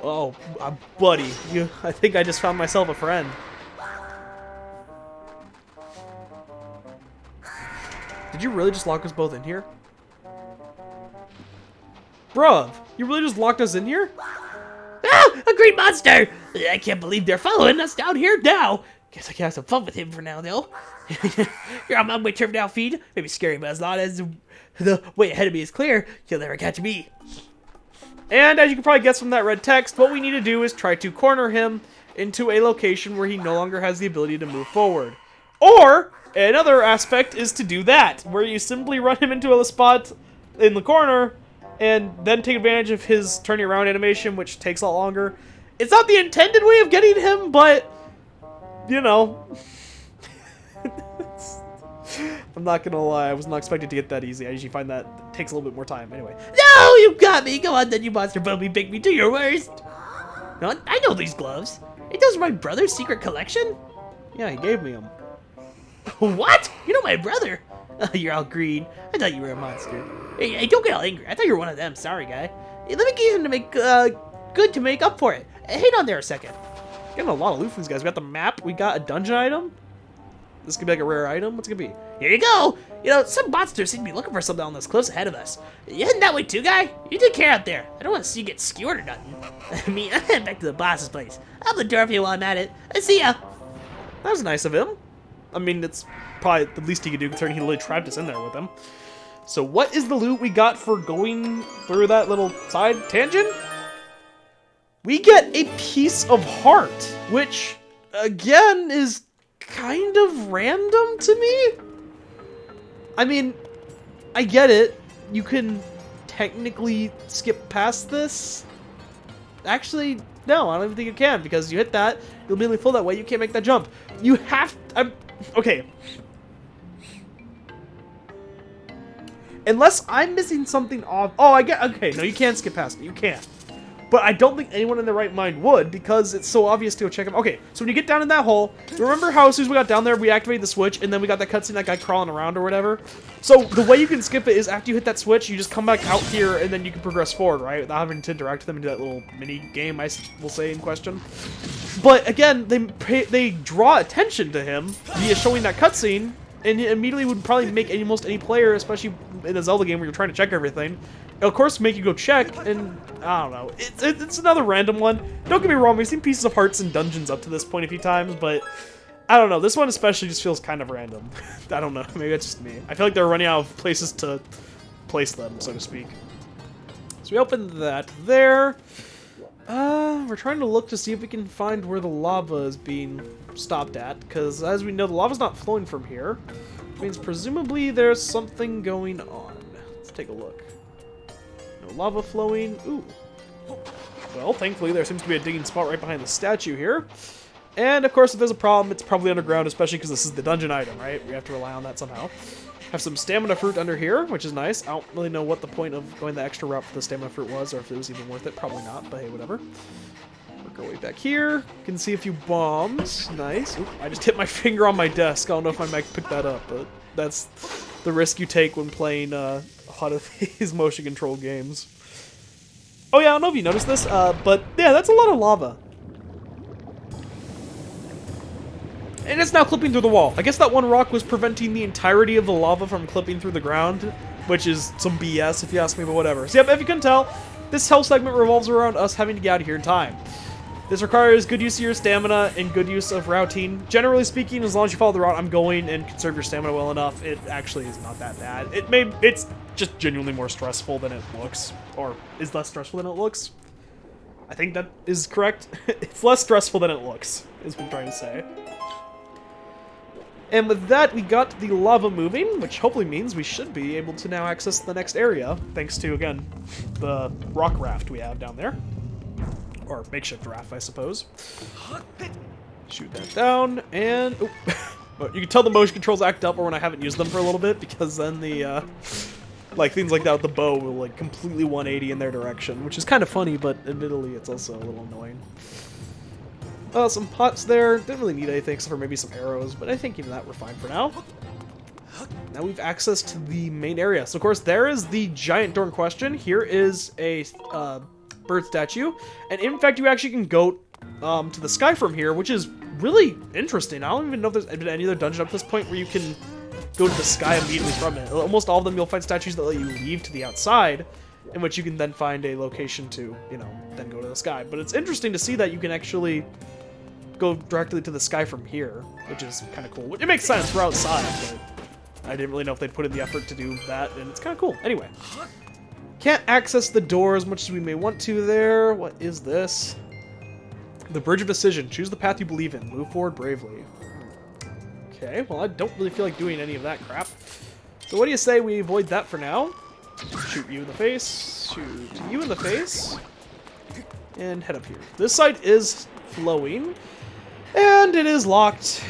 [SPEAKER 1] Oh, buddy, I think I just found myself a friend. Did you really just lock us both in here? Bruv, you really just locked us in here?
[SPEAKER 3] Ah, a green monster! I can't believe they're following us down here now. Guess I can have some fun with him for now, though. You're on my way turf now, feed. Maybe scary, but as long as the way ahead of me is clear, you'll never catch me.
[SPEAKER 1] And as you can probably guess from that red text, what we need to do is try to corner him into a location where he no longer has the ability to move forward. Or, another aspect is to do that, where you simply run him into a spot in the corner, and then take advantage of his turning around animation, which takes a lot longer. It's not the intended way of getting him, but, you know. I'm not gonna lie, I was not expecting to get that easy. I usually find that it takes a little bit more time. Anyway.
[SPEAKER 3] No, you got me! Go on then, you monster bummy, pick me to your worst! No, I know these gloves. Ain't those my brother's secret collection?
[SPEAKER 1] Yeah, he gave me them.
[SPEAKER 3] What? You know my brother? You're all green. I thought you were a monster. Hey, don't get all angry. I thought you were one of them. Sorry, guy. Hey, let me get him to make good to make up for it. Hang on there a second.
[SPEAKER 1] Getting a lot of loot from these guys. We got the map. We got a dungeon item. This could be like a rare item. What's it gonna be?
[SPEAKER 3] Here you go. You know, some monsters seem to be looking for something on this cliffs ahead of us. You heading that way too, guy? You take care out there. I don't want to see you get skewered or nothing. I mean, I'm heading back to the boss's place. I'll the door for you while I'm at it. I see ya.
[SPEAKER 1] That was nice of him. I mean, it's probably the least he could do considering he literally trapped us in there with him. So what is the loot we got for going through that little side tangent? We get a piece of heart, which, again, is kind of random to me. I mean, I get it. You can technically skip past this. Actually, no, I don't even think you can, because you hit that, you'll immediately fall that way, you can't make that jump. You have... okay. Unless I'm missing something off... Oh, I get... Okay, no, you can skip past it. You can. But I don't think anyone in their right mind would, because it's so obvious to go check them. Okay, so when you get down in that hole, remember how as soon as we got down there, we activated the switch, and then we got that cutscene, that guy crawling around or whatever? So the way you can skip it is after you hit that switch, you just come back out here, and then you can progress forward, right? Without having to interact with them and do that little mini game, I will say, in question. But again, they draw attention to him via showing that cutscene, and it immediately would probably make almost any player, especially in a Zelda game where you're trying to check everything, of course make you go check, and I don't know, it's another random one. Don't get me wrong, we've seen pieces of hearts in dungeons up to this point a few times, but I don't know, this one especially just feels kind of random. I don't know, maybe it's just me. I feel like they're running out of places to place them, so to speak. So we opened that there. We're trying to look to see if we can find where the lava is being stopped at, because as we know, the lava's not flowing from here, which means presumably there's something going on. Let's take a look. No lava flowing. Ooh. Well, thankfully there seems to be a digging spot right behind the statue here. And of course, if there's a problem, it's probably underground, especially because this is the dungeon item, right? We have to rely on that somehow. Have some stamina fruit under here, which is nice. I don't really know what the point of going the extra route for the stamina fruit was, or if it was even worth it. Probably not, but hey, whatever. Work our way back here. You can see a few bombs. Nice. Oop, I just hit my finger on my desk. I don't know if my mic picked that up, but that's the risk you take when playing a lot of these motion control games. Oh yeah, I don't know if you noticed this, but yeah, that's a lot of lava. And it's now clipping through the wall. I guess that one rock was preventing the entirety of the lava from clipping through the ground, which is some BS if you ask me, but whatever. So yep, if you couldn't tell, this whole segment revolves around us having to get out of here in time. This requires good use of your stamina and good use of routing. Generally speaking, as long as you follow the route I'm going and conserve your stamina well enough, it actually is not that bad. It's just genuinely more stressful than it looks, or is less stressful than it looks. I think that is correct. It's less stressful than it looks, is what I'm trying to say. And with that, we got the lava moving, which hopefully means we should be able to now access the next area, thanks to, again, the rock raft we have down there. Or makeshift raft, I suppose. Shoot that down, and... Oh, but you can tell the motion controls act up or when I haven't used them for a little bit, because then the, like, things like that with the bow will, like, completely 180 in their direction, which is kind of funny, but admittedly it's also a little annoying. Some pots there. Didn't really need anything except for maybe some arrows, but I think even that we're fine for now. Now we've access to the main area. So, of course, there is the giant door in question. Here is a bird statue. And, in fact, you actually can go to the sky from here, which is really interesting. I don't even know if there's been any other dungeon up to this point where you can go to the sky immediately from it. Almost all of them you'll find statues that let you leave to the outside, in which you can then find a location to, you know, then go to the sky. But it's interesting to see that you can actually go directly to the sky from here, which is kind of cool. It makes sense, we're outside, but I didn't really know if they'd put in the effort to do that, and it's kind of cool. Anyway, can't access the door as much as we may want to there. What is this? The Bridge of Decision. Choose the path you believe in. Move forward bravely. Okay, well, I don't really feel like doing any of that crap. So what do you say we avoid that for now? Shoot you in the face, shoot you in the face, and head up here. This side is flowing, and it is locked,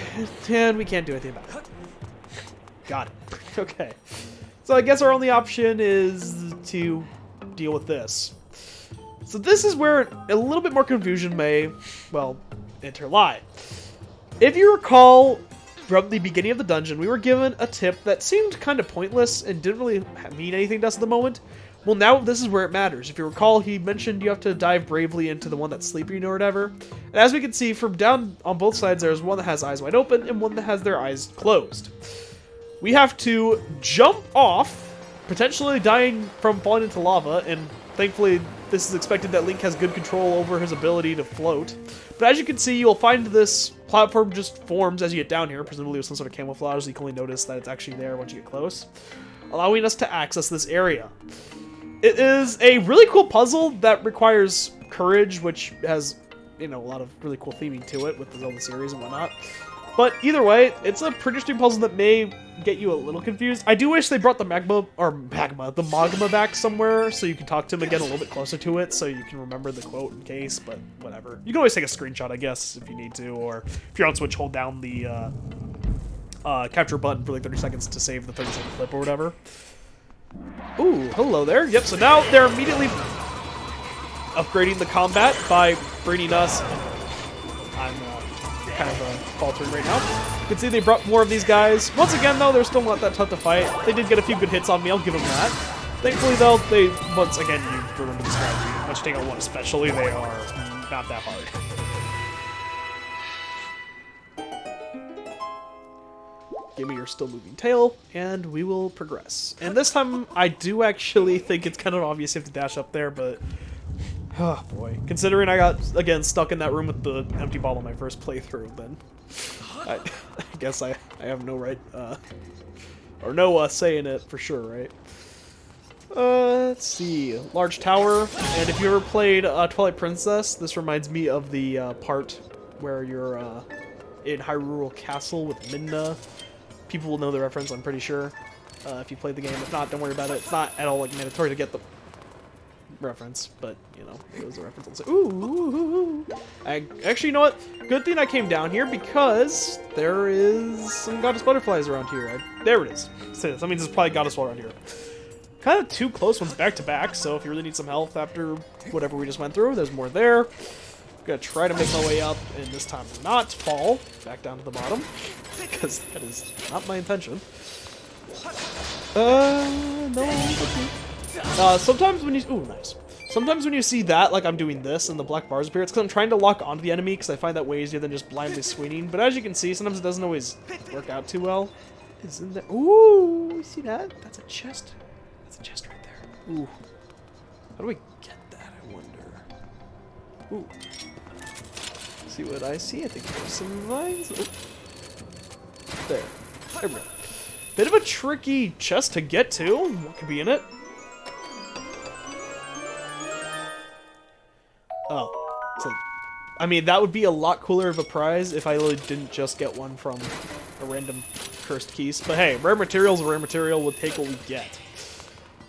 [SPEAKER 1] and we can't do anything about it. Got it. Okay. So I guess our only option is to deal with this. So this is where a little bit more confusion may, well, lie. If you recall, from the beginning of the dungeon, we were given a tip that seemed kind of pointless and didn't really mean anything to us at the moment. Well, now this is where it matters. If you recall, he mentioned you have to dive bravely into the one that's sleeping or whatever. And as we can see, from down on both sides, there's one that has eyes wide open and one that has their eyes closed. We have to jump off, potentially dying from falling into lava, and thankfully this is expected that Link has good control over his ability to float. But as you can see, you'll find this platform just forms as you get down here, presumably with some sort of camouflage, so you can only notice that it's actually there once you get close, allowing us to access this area. It is a really cool puzzle that requires courage, which has, you know, a lot of really cool theming to it with the Zelda series and whatnot. But either way, it's a pretty interesting puzzle that may get you a little confused. I do wish they brought the magma back somewhere so you can talk to him again a little bit closer to it so you can remember the quote in case, but whatever. You can always take a screenshot, I guess, if you need to, or if you're on Switch, hold down the capture button for like 30 seconds to save the 30-second clip or whatever. Ooh, hello there. Yep, so now they're immediately upgrading the combat by bringing us... I'm kind of faltering right now. You can see they brought more of these guys. Once again, though, they're still not that tough to fight. They did get a few good hits on me, I'll give them that. Thankfully, though, they, once again, you remember the strategy. Once you take out one especially, they are not that hard. Give me your still moving tail, and we will progress. And this time, I do actually think it's kind of obvious you have to dash up there, but... oh boy. Considering I got, again, stuck in that room with the empty ball on my first playthrough, then... I guess I have no right, or no say in it for sure, right? Let's see. Large tower, and if you ever played Twilight Princess, this reminds me of the part where you're in Hyrule Castle with Midna. People will know the reference, I'm pretty sure, if you played the game. If not, don't worry about it. It's not at all like mandatory to get the reference, but you know, it was a reference. Ooh. Actually, you know what? Good thing I came down here because there is some goddess butterflies around here. There it is. So that means it's probably goddess around here. Kind of two close ones back to back, so if you really need some health after whatever we just went through, there's more there. I'm gonna try to make my way up, and this time not fall back down to the bottom, because that is not my intention. No. Sometimes when you... ooh, nice. Sometimes when you see that, like I'm doing this, and the black bars appear, it's because I'm trying to lock onto the enemy, because I find that way easier than just blindly swinging. But as you can see, sometimes it doesn't always work out too well. Isn't there... ooh, you see that? That's a chest. That's a chest right there. Ooh. How do I get that, I wonder? Ooh. See what I see? I think there's some vines. Oh. There. There we go. Bit of a tricky chest to get to. What could be in it? Oh. So, I mean, that would be a lot cooler of a prize if I really didn't just get one from a random cursed keys. But hey, rare material's a rare material. We'll take what we get.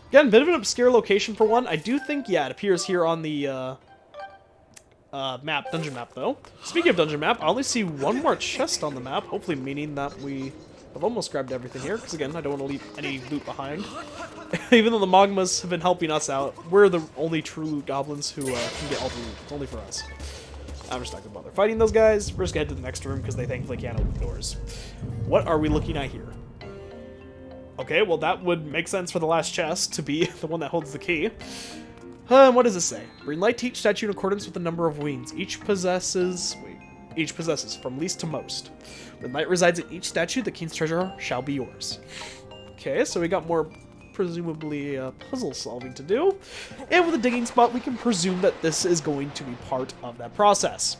[SPEAKER 1] Again, bit of an obscure location for one. I do think, yeah, it appears here on the dungeon map, though. Speaking of dungeon map, I only see one more chest on the map, hopefully meaning that we have almost grabbed everything here, because again, I don't want to leave any loot behind. Even though the Mogmas have been helping us out, we're the only true loot goblins who can get all the loot. It's only for us. I'm just not going to bother fighting those guys. We're just going to head to the next room, because they thankfully can't open doors. What are we looking at here? Okay, well that would make sense for the last chest to be the one that holds the key. What does it say? Bring light to each statue in accordance with the number of wings. Each possesses from least to most. When light resides in each statue, the king's treasure shall be yours. Okay, so we got more presumably puzzle solving to do. And with a digging spot, we can presume that this is going to be part of that process.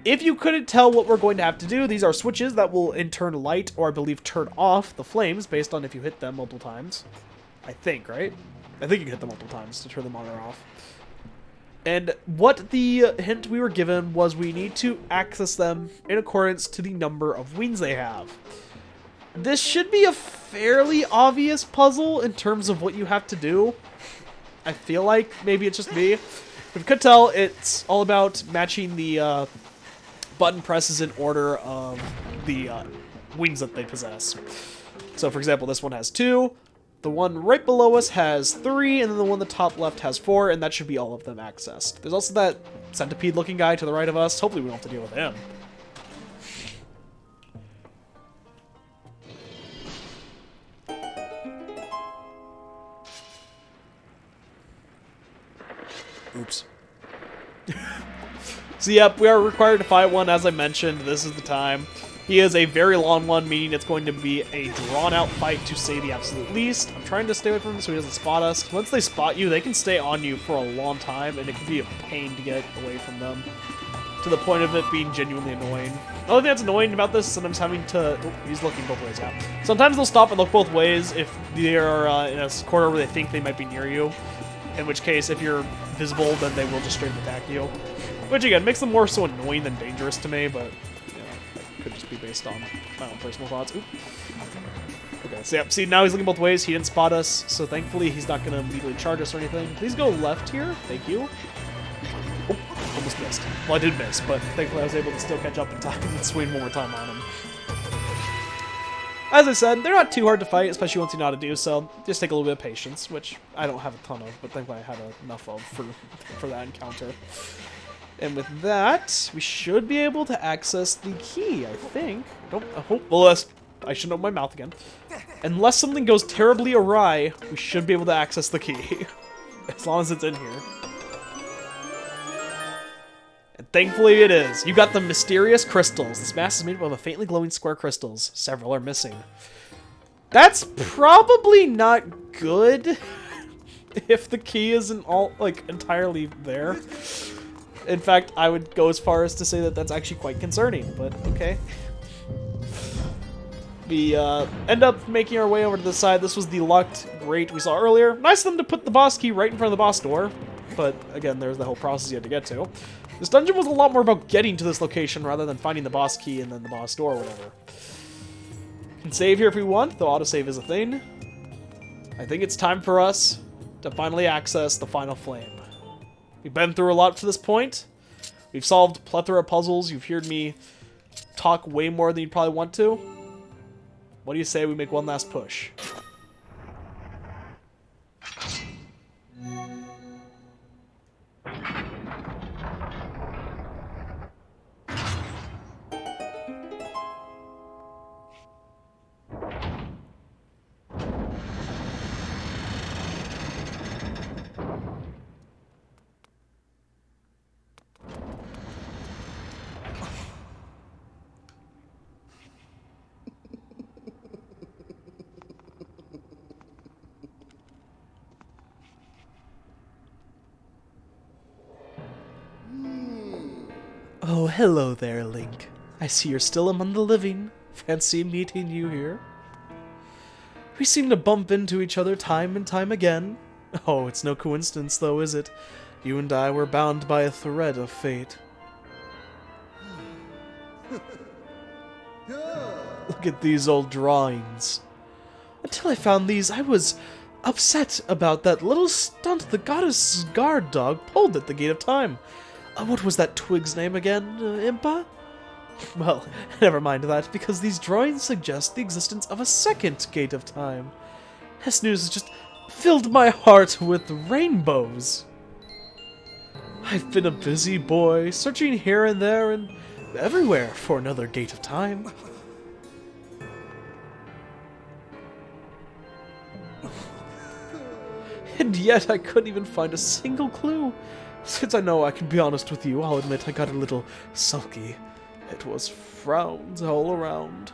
[SPEAKER 1] If you couldn't tell what we're going to have to do, these are switches that will in turn light, or I believe turn off, the flames based on if you hit them multiple times. I think, right? I think you can hit them multiple times to turn them on or off. And what the hint we were given was we need to access them in accordance to the number of wings they have. This should be a fairly obvious puzzle in terms of what you have to do. I feel like maybe it's just me. But you could tell it's all about matching the button presses in order of the wings that they possess. So for example, this one has 2. The one right below us has 3, and then the one on the top left has 4, and that should be all of them accessed. There's also that centipede-looking guy to the right of us. Hopefully we don't have to deal with him. Oops. So yep, we are required to fight one, as I mentioned. This is the time. He is a very long one, meaning it's going to be a drawn-out fight to say the absolute least. I'm trying to stay away from him so he doesn't spot us. Once they spot you, they can stay on you for a long time, and it can be a pain to get away from them, to the point of it being genuinely annoying. The only thing that's annoying about this is sometimes having to... Oh, he's looking both ways, yeah. Sometimes they'll stop and look both ways if they're in a corner where they think they might be near you. In which case, if you're visible, then they will just straight up attack you. Which, again, makes them more so annoying than dangerous to me, but, you know, that could just be based on my own personal thoughts. Oop. Okay, so yeah, see, now he's looking both ways. He didn't spot us, so thankfully he's not going to immediately charge us or anything. Please go left here. Thank you. Oh, almost missed. Well, I did miss, but thankfully I was able to still catch up in time and swing one more time on him. As I said, they're not too hard to fight, especially once you know how to do so. Just take a little bit of patience, which I don't have a ton of, but thankfully I had enough of for that encounter. And with that, we should be able to access the key, I think. I should open my mouth again. Unless something goes terribly awry, we should be able to access the key. As long as it's in here. And thankfully it is. You got the mysterious crystals. This mass is made up of a faintly glowing square crystals. Several are missing. That's probably not good if the key isn't all, like, entirely there. In fact, I would go as far as to say that that's actually quite concerning, but okay. We end up making our way over to the side. This was the locked grate we saw earlier. Nice of them to put the boss key right in front of the boss door, but again, there's the whole process you had to get to. This dungeon was a lot more about getting to this location rather than finding the boss key and then the boss door or whatever. We can save here if we want, though autosave is a thing. I think it's time for us to finally access the final flame. We've been through a lot to this point. We've solved a plethora of puzzles. You've heard me talk way more than you'd probably want to. What do you say we make one last push? Oh, hello there, Link. I see you're still among the living. Fancy meeting you here. We seem to bump into each other time and time again. Oh, it's no coincidence, though, is it? You and I were bound by a thread of fate. Look at these old drawings. Until I found these, I was upset about that little stunt the goddess' guard dog pulled at the Gate of Time. What was that twig's name again? Impa? Well, never mind that, because these drawings suggest the existence of a second Gate of Time. This news has just filled my heart with rainbows. I've been a busy boy, searching here and there and everywhere for another Gate of Time. And yet I couldn't even find a single clue. Since I know I can be honest with you, I'll admit I got a little sulky. It was frowns all around.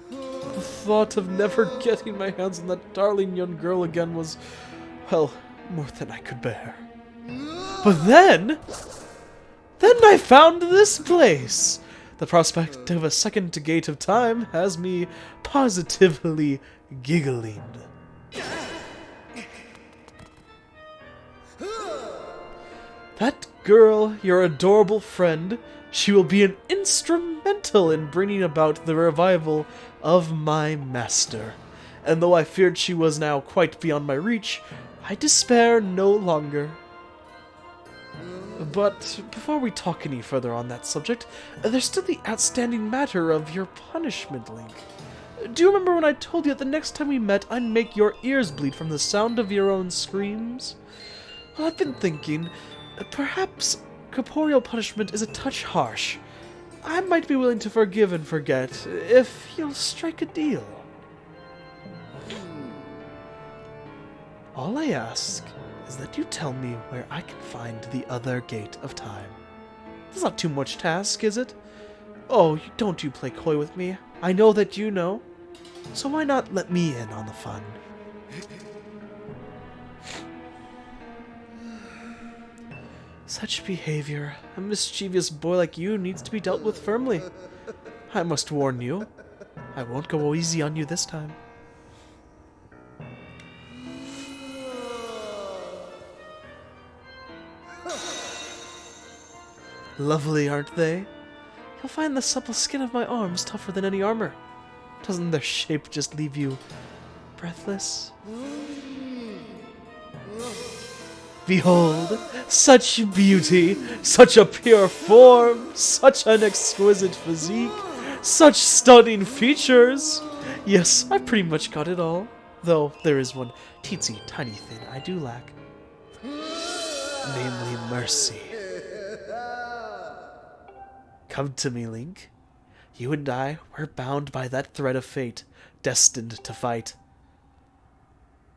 [SPEAKER 1] The thought of never getting my hands on that darling young girl again was, well, more than I could bear. But then I found this place! The prospect of a second Gate of Time has me positively giggling. That girl, your adorable friend, she will be an instrumental in bringing about the revival of my master. And though I feared she was now quite beyond my reach, I despair no longer. But before we talk any further on that subject, there's still the outstanding matter of your punishment, Link. Do you remember when I told you that the next time we met, I'd make your ears bleed from the sound of your own screams? Well, I've been thinking, perhaps corporeal punishment is a touch harsh. I might be willing to forgive and forget, if you'll strike a deal. All I ask is that you tell me where I can find the other gate of time. That's not too much task, is it? Oh, don't you play coy with me. I know that you know. So why not let me in on the fun? Such behavior, a mischievous boy like you needs to be dealt with firmly. I must warn you, I won't go easy on you this time. Lovely, aren't they? You'll find the supple skin of my arms tougher than any armor. Doesn't their shape just leave you breathless? Behold, such beauty, such a pure form, such an exquisite physique, such stunning features. Yes, I pretty much got it all. Though there is one teensy tiny thing I do lack. Namely mercy. Come to me, Link. You and I were bound by that thread of fate, destined to fight.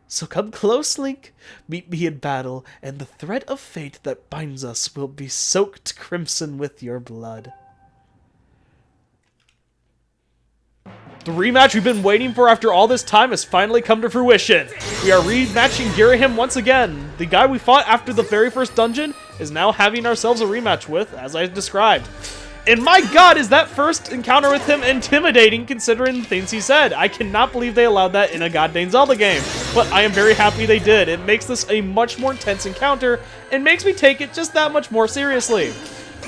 [SPEAKER 1] So come close, Link. Meet me in battle, and the thread of fate that binds us will be soaked crimson with your blood. The rematch we've been waiting for after all this time has finally come to fruition. We are rematching Girahim once again. The guy we fought after the very first dungeon is now having ourselves a rematch with, as I described. And my god, is that first encounter with him intimidating considering the things he said. I cannot believe they allowed that in a goddamn Zelda game. But I am very happy they did. It makes this a much more intense encounter and makes me take it just that much more seriously.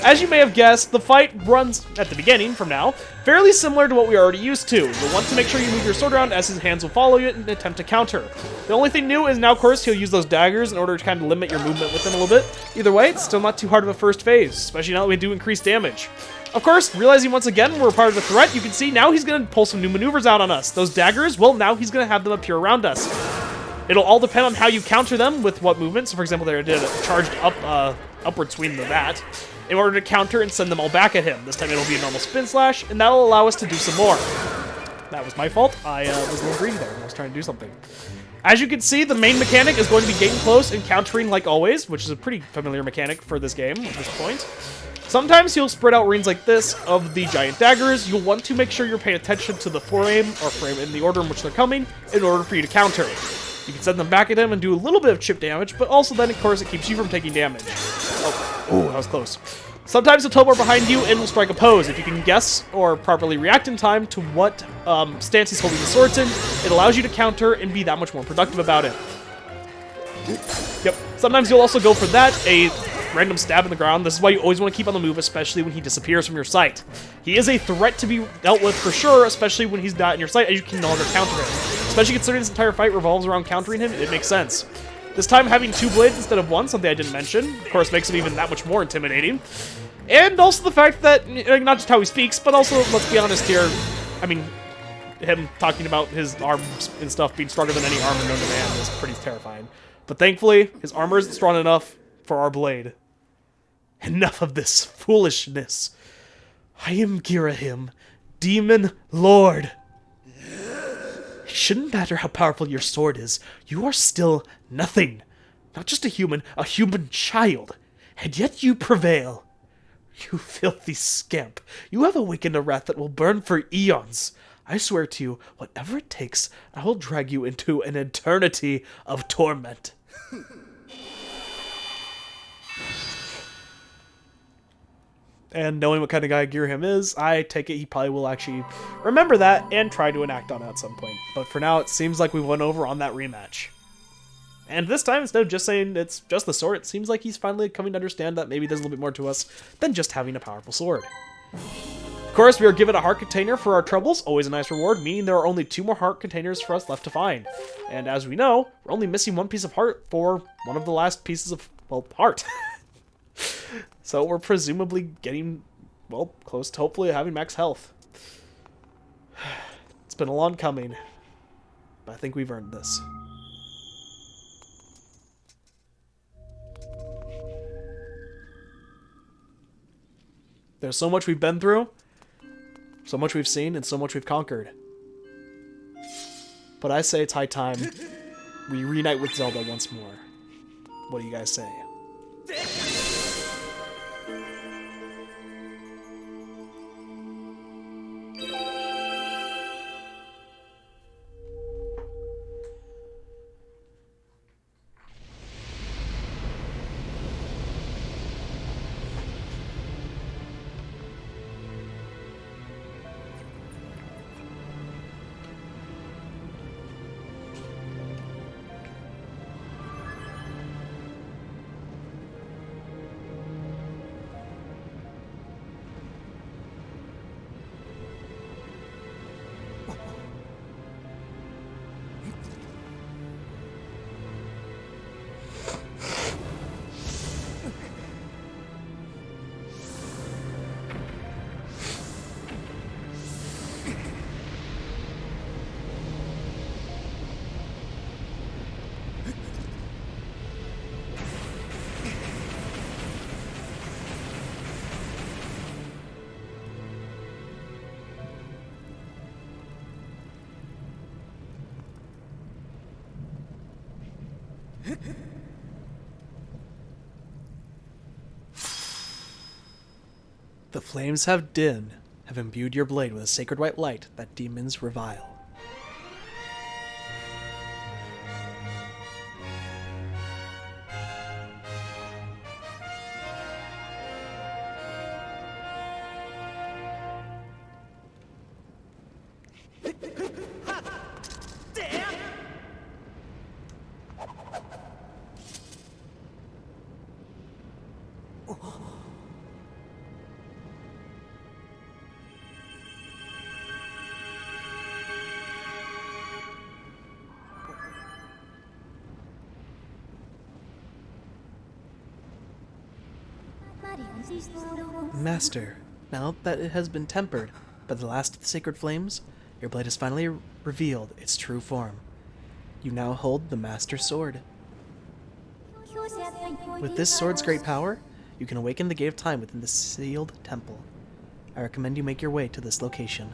[SPEAKER 1] As you may have guessed, the fight runs, at the beginning, from now, fairly similar to what we are already used to. You'll want to make sure you move your sword around as his hands will follow you and attempt to counter. The only thing new is now, of course, he'll use those daggers in order to kind of limit your movement with him a little bit. Either way, it's still not too hard of a first phase, especially now that we do increase damage. Of course, realizing once again we're part of the threat, you can see now he's going to pull some new maneuvers out on us. Those daggers, well, now he's going to have them appear around us. It'll all depend on how you counter them with what movement. So, for example, there I did a charged upward swing to that in order to counter and send them all back at him. This time it'll be a normal spin slash, and that'll allow us to do some more. That was my fault. I was a little greedy there when I was trying to do something. As you can see, the main mechanic is going to be getting close and countering like always, which is a pretty familiar mechanic for this game at this point. Sometimes you'll spread out rings like this of the giant daggers. You'll want to make sure you're paying attention to the frame in the order in which they're coming in order for you to counter. You can send them back at him and do a little bit of chip damage, but also then, of course, it keeps you from taking damage. Oh, that was close. Sometimes he'll teleport behind you and will strike a pose. If you can guess or properly react in time to what stance he's holding the swords in, it allows you to counter and be that much more productive about it. Yep. Sometimes you'll also go for that, a random stab in the ground. This is why you always want to keep on the move, especially when he disappears from your sight. He is a threat to be dealt with for sure, especially when he's not in your sight, as you can no longer counter him. Especially considering this entire fight revolves around countering him, it makes sense. This time having two blades instead of one, something I didn't mention, of course makes him even that much more intimidating. And also the fact that, not just how he speaks, but also, let's be honest here, I mean, him talking about his arms and stuff being stronger than any armor known to man is pretty terrifying. But thankfully, his armor isn't strong enough for our blade. Enough of this foolishness. I am Girahim, Demon Lord. It shouldn't matter how powerful your sword is. You are still nothing. Not just a human child. And yet you prevail. You filthy scamp. You have awakened a wrath that will burn for eons. I swear to you, whatever it takes, I will drag you into an eternity of torment. And knowing what kind of guy Girahim is, I take it he probably will actually remember that and try to enact on it at some point. But for now, it seems like we went over on that rematch. And this time, instead of just saying it's just the sword, it seems like he's finally coming to understand that maybe there's a little bit more to us than just having a powerful sword. Of course, we are given a heart container for our troubles, always a nice reward, meaning there are only 2 more heart containers for us left to find. And as we know, we're only missing 1 piece of heart for one of the last pieces of, well, heart. So we're presumably getting, well, close to hopefully having max health. It's been a long coming, but I think we've earned this. There's so much we've been through, so much we've seen, and so much we've conquered. But I say it's high time we reunite with Zelda once more. What do you guys say? The flames have Din have imbued your blade with a sacred white light that demons revile. Master, now that it has been tempered by the last of the sacred flames, your blade has finally revealed its true form. You now hold the Master Sword. With this sword's great power, you can awaken the Gate of Time within the sealed temple. I recommend you make your way to this location.